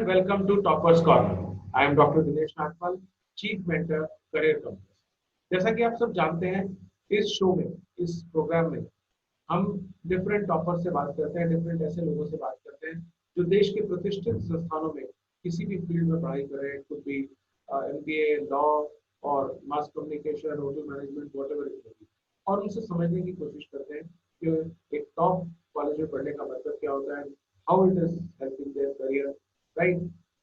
and welcome to Toppers Corner. I am Dr. Dinesh Nagpal, Chief Mentor, Career Compass. जैसा कि आप सब जानते हैं, इस शो में, इस प्रोग्राम में हम डिफरेंट टॉपर से बात करते हैं, डिफरेंट ऐसे लोगों से बात करते हैं जो देश के प्रतिष्ठित संस्थानों में किसी भी फील्ड में पढ़ाई कर रहे हैं, कुछ भी MBA, लॉ और mass communication, hotel management, whatever it may be, और उनसे समझने की कोशिश करते हैं कि एक टॉप कॉलेज में पढ़ने का मतलब क्या होता है, how it is helping their career, right.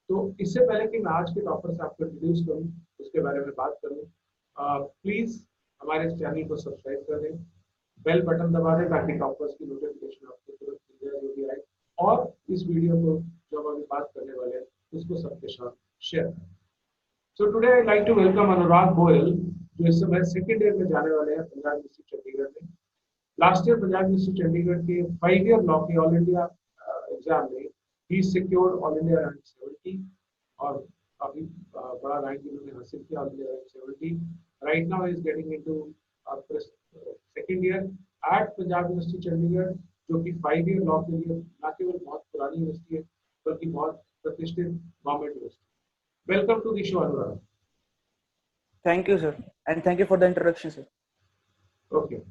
तो इससे पहले कि मैं आज के टॉपर से आपको इंट्रोड्यूस करूं, उसके बारे में बात करूं, प्लीज हमारे इस चैनल को सब्सक्राइब कर दें, बेल बटन दबा दें ताकि टॉपर्स की नोटिफिकेशन आपको तुरंत मिल जाए जो भी आए, और इस वीडियो को जो हम अभी बात करने वाले हैं उसको सबके साथ शेयर करें। So today I like to welcome Anurag Goyal, जो इस समय सेकेंड ईयर में जाने वाले हैं पंजाब यूनिवर्सिटी चंडीगढ़ में। Last year Punjab university Chandigarh के 5 ईयर लॉ के ऑल इंडिया एग्जाम में ही सिक्योर्ड ऑल इंडिया रैंक 70, और काफी बड़ा रैंक इन्होंने हासिल किया, all India rank 70। Right now is getting into second year at Punjab university Chandigarh, जो कि 5 ईयर लॉ के लिए न केवल बहुत पुरानी यूनिवर्सिटी है बल्कि बहुत प्रतिष्ठित government university. Welcome to the show Anurag. Thank you, sir, and thank you for the introduction, sir. Okay.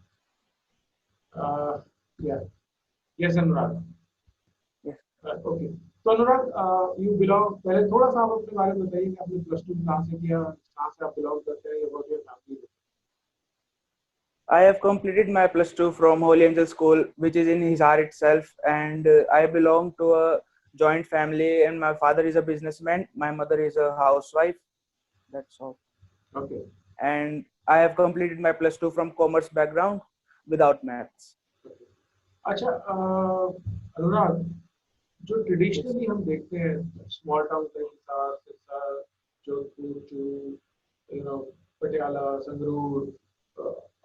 Yeah. Yes, Anurag. Yes. Okay. तो अनुराग, यू बिलोंग, पहले थोड़ा सा आप अपने बारे में बताइए कि आपने प्लस टू कहाँ से किया, कहाँ से आप बिलोंग करते हैं, what your family. I have completed my plus two from Holy Angel School, which is in Hisar itself, and I belong to a joint family. And my father is a businessman, my mother is a housewife. That's all. Okay. And I have completed my plus two from commerce background without maths. अच्छा, अनुराग, जो traditionally हम देखते हैं small town like Hisar, Sirsa, Jodhpur, Churu, you know, Patiala, Sangrur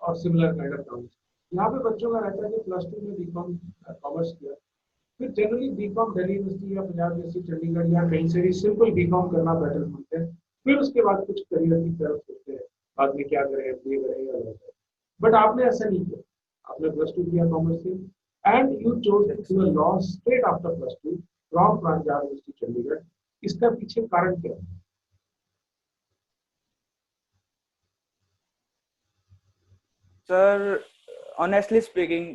और similar kind of towns, यहाँ पे बच्चों का रहता है कि प्लस टू में बीकॉम कॉमर्स किया, फिर जनरली बीकॉम दिल्ली यूनिवर्सिटी या पंजाब यूनिवर्सिटी चंडीगढ़ या कहीं से भी सिंपल बीकॉम करना बेटर समझते हैं, फिर उसके बाद कुछ करियर की तरफ सोचते हैं, बाद में क्या करें, MBA करें या लॉ करें। बट आपने ऐसा नहीं किया, आपने प्लस टू किया कॉमर्स से and you chose to do a law straight after plus two from Punjab University Chandigarh. इसका पीछे कारण क्या है? Sir, honestly speaking,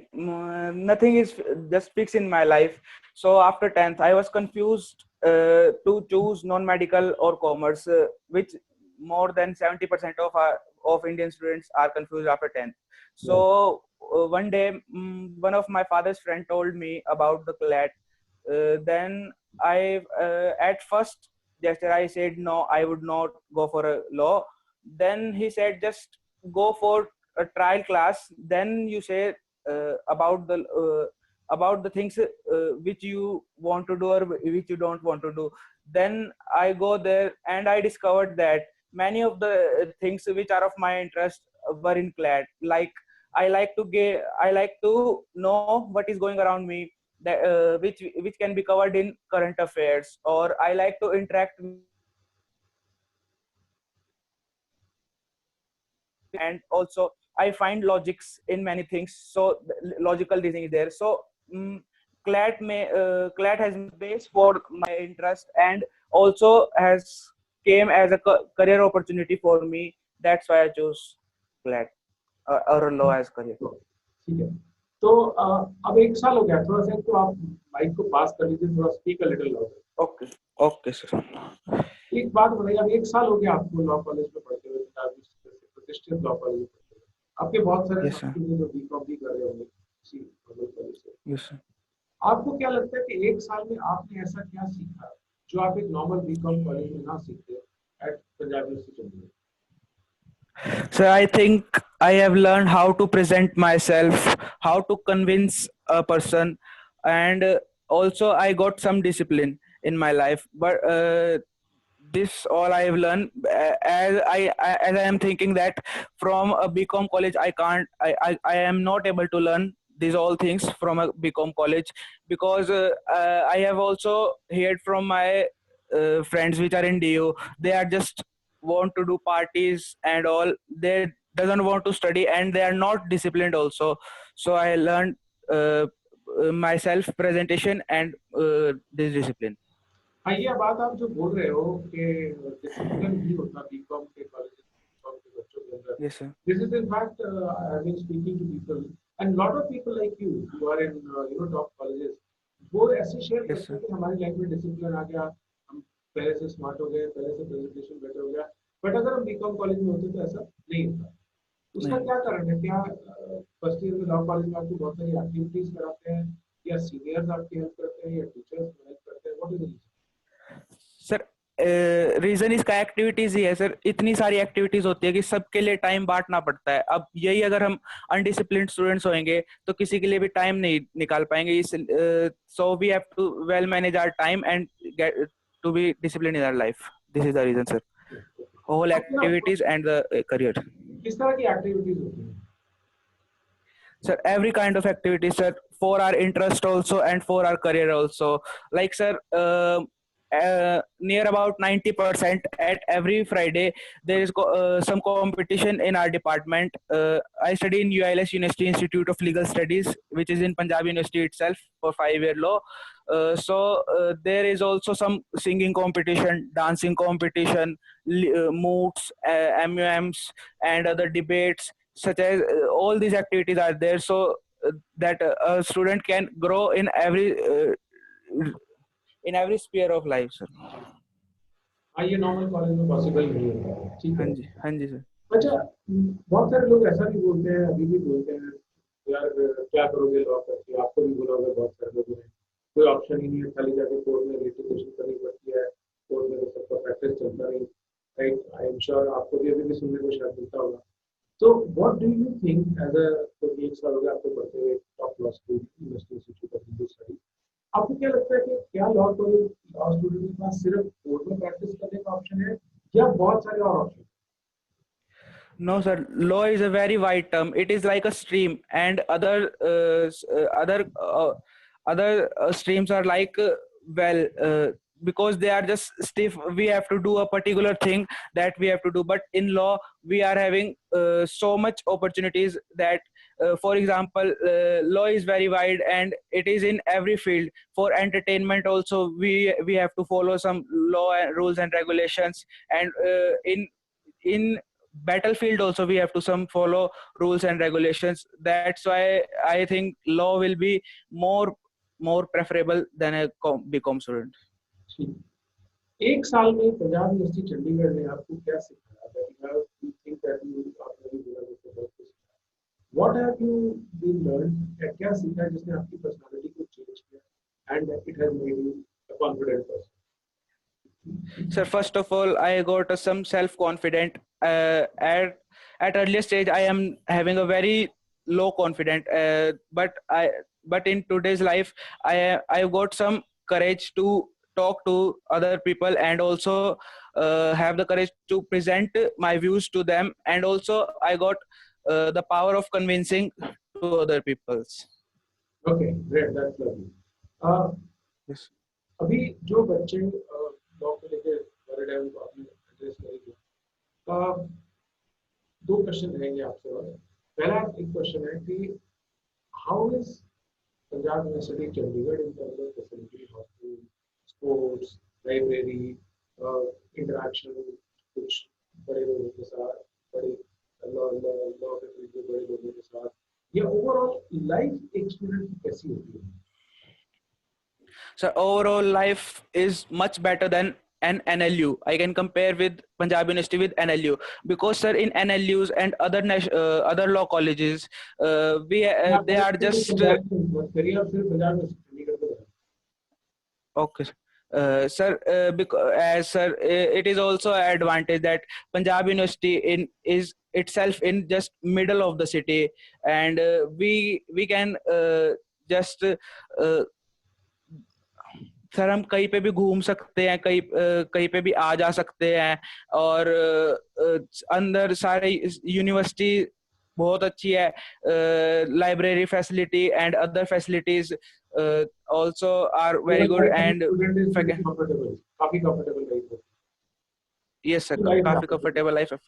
nothing is just fixed in my life. So after 10th, I was confused to choose non-medical or commerce, which more than 70% of Indian students are confused after 10th. So one day, one of my father's friend told me about the CLAT. Then I, at first gesture, I said no, I would not go for a law. Then he said just go for a trial class, then you say about the things which you want to do or which you don't want to do. Then I go there and I discovered that many of the things which are of my interest were in CLAT. Like I like to know what is going around me, that which can be covered in current affairs, or I like to interact, and also I find logics in many things, so logical reasoning is there. So CLAT has base for my interest and also has came as a career opportunity for me. That's why I chose CLAT or law as career. ठीक है, तो अब 1 साल हो गया, थोड़ा सा तो आप माइक को पास कर लीजिए, थोड़ा speak a little louder. Okay okay sir. एक बात बताइए, अब 1 साल हो गया आपको लॉ कॉलेज में पढ़ते हुए, प्रतिष्ठित लॉ कॉलेज में पढ़ते हुए, आपके बहुत सारे साथी हैं जो बीकॉम भी कर रहे होंगे इसी कॉलेज से। Yes sir. आपको क्या लगता है कि 1 साल में आपने ऐसा क्या सीखा जो आप एक नॉर्मल बीकॉम कॉलेज में ना सीखते at Punjab university Chandigarh? So I think I have learned how to present myself, how to convince a person, and also I got some discipline in my life. But this all I have learned, as I am thinking that from a BCom college I am not able to learn these all things from a BCom college, because I have also heard from my friends which are in DU, they are just want to do parties and all, they doesn't want to study and they are not disciplined also. So I learned myself presentation and this discipline. हाँ, ये बात आप जो बोल रहे हो कि discipline भी होता बीकॉम के कॉलेज, बीकॉम के बच्चों के अंदर, Yes, sir. This is in fact I have been speaking to people and lot of people like you who are in top colleges, वो ऐसे शेयर Yes, करते sir. हैं कि हमारी लाइफ में डिसिप्लिन आ गया, हम पहले से स्मार्ट हो गए, पहले से प्रेजेंटेशन बेटर हो गया। बट अगर हम बीकॉम कॉलेज में होते तो ऐसा नहीं होता। उसका नहीं। क्या कारण है? क्या फर्स्ट ईयर में लॉ कॉलेज में आपको बहुत सारी एक्टिविटीज कराते हैं, या सीनियर्स आपकी हेल्प करते हैं, या टीचर्स हेल्प करते हैं? What is the sir reason इसका एक्टिविटीज ही है सर। इतनी सारी एक्टिविटीज होती है कि सबके लिए टाइम बांटना पड़ता है। अब यही अगर हम अनडिसिप्लिन्ड स्टूडेंट्स होंगे तो किसी के लिए भी टाइम नहीं निकाल पाएंगे। इस so we have to well manage our time and get to be discipline in our life. This is the reason sir. Whole reason? Activities and the career. किस तरह की एक्टिविटीज होती हैं? Sir, every kind of activity, sir, for our interest also and for our career also. Like, sir, near about 90% at every Friday, there is some competition in our department. I study in UILS University Institute of Legal Studies, which is in Punjab University itself for 5-year law. There is also some singing competition, dancing competition, moots, MUMs, and other debates, such as all these activities are there, so that a student can grow in every sphere of life, sir. हाँ, ये normal college में possible नहीं होता है, ठीक हाँ है। जी, हाँ जी सर। अच्छा, बहुत सारे लोग ऐसा भी बोलते हैं, अभी भी बोलते हैं, यार क्या करोगे लॉ करके? आपको भी बोला होगा बहुत सारे लोगों ने, कोई ऑप्शन ही नहीं है, खाली जाके कोर्ट में लिटिगेशन करनी पड़ती है, कोर्ट में तो सबका प्रैक्टिस चलता नहीं। राइट, आई एम श्योर आपको भी अभी भी सुनने को शायद मिलता होगा। तो what do you think as a, तो 1 साल हो गया आपको पढ़ते हुए top law school university institute of legal study, आपको क्या लगता है कि क्या लॉ कॉलेज लॉ स्टूडेंट के पास सिर्फ कोर्ट में प्रैक्टिस करने का ऑप्शन है, या बहुत सारे और option? No, sir. Law is a very wide term. It is like a stream, and other streams are like well, because they are just stiff. We have to do a particular thing that we have to do. But in law, we are having so much opportunities that, for example, law is very wide and it is in every field. For entertainment, also we have to follow some law and rules and regulations, and in battlefield also we have to some follow rules and regulations. That's why I think law will be more preferable than a BCom student. ठीक। 1 साल में Punjab university Chandigarh ने आपको क्या सिखाया? That you think that you आपने भी बोला जैसे बहुत कुछ सिखाया। What have you been learn? क्या सीखा जिसने आपकी पर्सनालिटी को चेंज किया and it has made you a confident person? So first of all, I got some self confident. At earlier stage I am having a very low confident, but in today's life I got some courage to talk to other people, and also have the courage to present my views to them, and also I got the power of convincing to other peoples. Okay, great, that's lovely. Yes. अभी जो बच्चे law को लेके word है उनको आपने address नहीं किया। 2 क्वेश्चन रहेंगे आपसे। और पहला एक क्वेश्चन है कि how is Punjab university Chandigarh in terms of facility, hostel, sports, library, interaction कुछ बड़े लोगों के साथ, बड़े लॉ लॉ लॉ के फील्ड के बड़े लोगों के साथ, या ओवरऑल लाइफ एक स्टूडेंट की कैसी होती है? So overall life is much better than an NLU. I can compare with Punjab University with NLU, because sir, in NLUs and other law colleges, आप they बात are करिए just पंजाब की मत करिए, आप सिर्फ पंजाब में चंडीगढ़ को बताइए। okay. Sir, because as sir, it is also an advantage that Punjab University in is itself in just middle of the city, and we can just sir हम कहीं पे भी घूम सकते हैं, कहीं पे भी आ जा सकते हैं, और अंदर सारे यूनिवर्सिटी बहुत अच्छी है, library facility and other facilities also are very good and student is pretty comfortable, काफी कंफर्टेबल लाइफ है, यस सर, लाइफ है काफी आपको। कंफर्टेबल लाइफ है।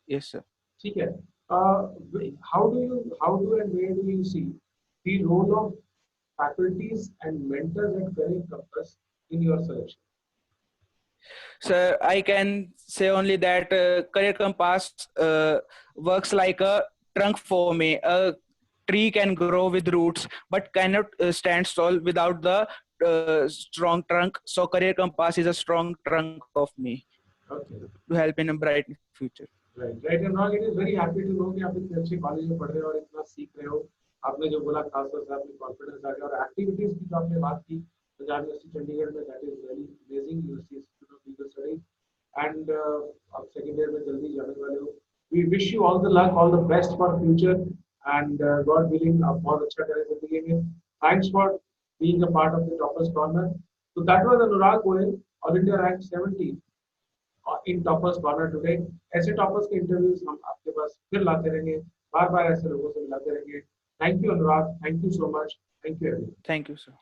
Yes sir. ठीक है। How do and where do you see the role of faculties and mentors at Career Compass in your selection? Sir, I can say only that Career Compass works like a trunk for me. A tree can grow with roots, but cannot stand tall without the strong trunk. So Career Compass is a strong trunk of me Okay. to help in a bright future. Right right and not it is very happy to know कि आप इतने अच्छे college में पढ़ रहे हो और इतना सीख रहे हो। आपने जो बोला खासतौर से आपने कॉन्फिडेंस आ गया और एक्टिविटीज की जो आपने बात की पंजाब यूनिवर्सिटी चंडीगढ़ में, that is very amazing university institute of legal studies and आप सेकंड ईयर में जल्दी जाने वाले हो। We wish you all the luck, all the best for future and god willing आप बहुत अच्छा करें जिंदगी में। Thanks for being a part of the toppers corner. तो that was Anurag Goyal, all India rank 70 in toppers corner today. ऐसे toppers के interviews हम आपके पास फिर लाते रहेंगे, बार बार ऐसे लोगों से मिलाते रहेंगे। Thank you Anurag, thank you so much, thank you everyone. Thank you, sir.